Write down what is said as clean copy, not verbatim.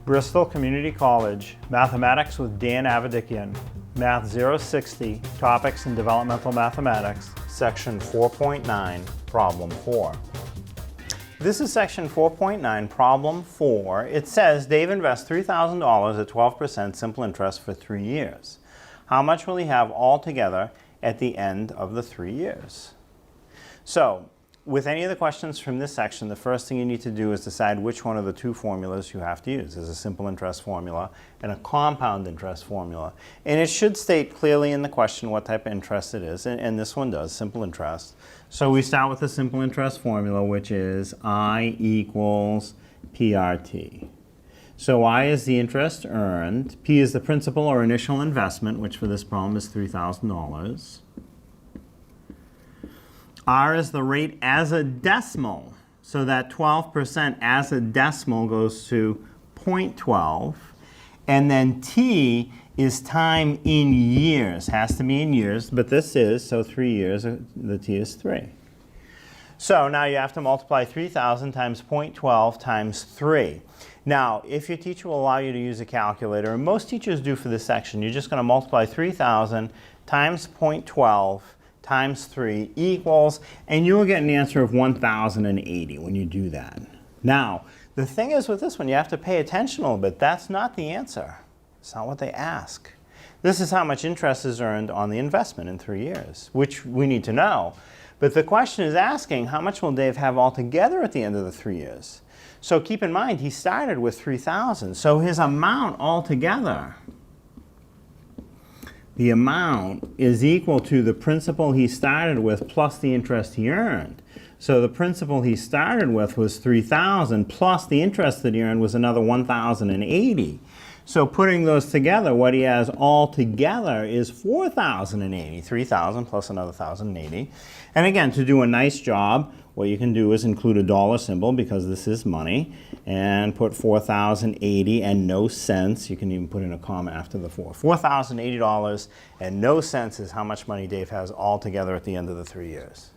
Bristol Community College, Mathematics with Dan Avedikian, Math 060, Topics in Developmental Mathematics, Section 4.9, Problem 4. This is Section 4.9, Problem 4. It says Dave invests $3,000 at 12% simple interest for 3 years. How much will he have altogether at the end of the 3 years? So, with any of the questions from this section, the first thing you need to do is decide which one of the two formulas you have to use. There's a simple interest formula and a compound interest formula. And it should state clearly in the question what type of interest it is, and this one does, simple interest. So we start with the simple interest formula, which is I equals PRT. So I is the interest earned, P is the principal or initial investment, which for this problem is $3,000. R is the rate as a decimal, so that 12% as a decimal goes to 0.12. And then T is time in years, has to be in years, but this is, so 3 years, the T is 3. So now you have to multiply 3,000 times 0.12 times 3. Now, if your teacher will allow you to use a calculator, and most teachers do for this section, you're just going to multiply 3,000 times 0.12 times 3 equals, and you will get an answer of 1,080 when you do that. Now, the thing is with this one, you have to pay attention a little bit. That's not the answer. It's not what they ask. This is how much interest is earned on the investment in 3 years, which we need to know. But the question is asking, how much will Dave have altogether at the end of the 3 years? So keep in mind, he started with 3,000. So his amount altogether, the amount is equal to the principal he started with plus the interest he earned. So the principal he started with was 3,000 plus the interest that he earned was another 1,080. So putting those together, what he has altogether is 4,080. 3,000 plus another 1,080. And again, to do a nice job, what you can do is include a dollar symbol because this is money, and put 4,080 and no cents. You can even put in a comma after the 4. $4,080 and no cents is how much money Dave has altogether at the end of the 3 years.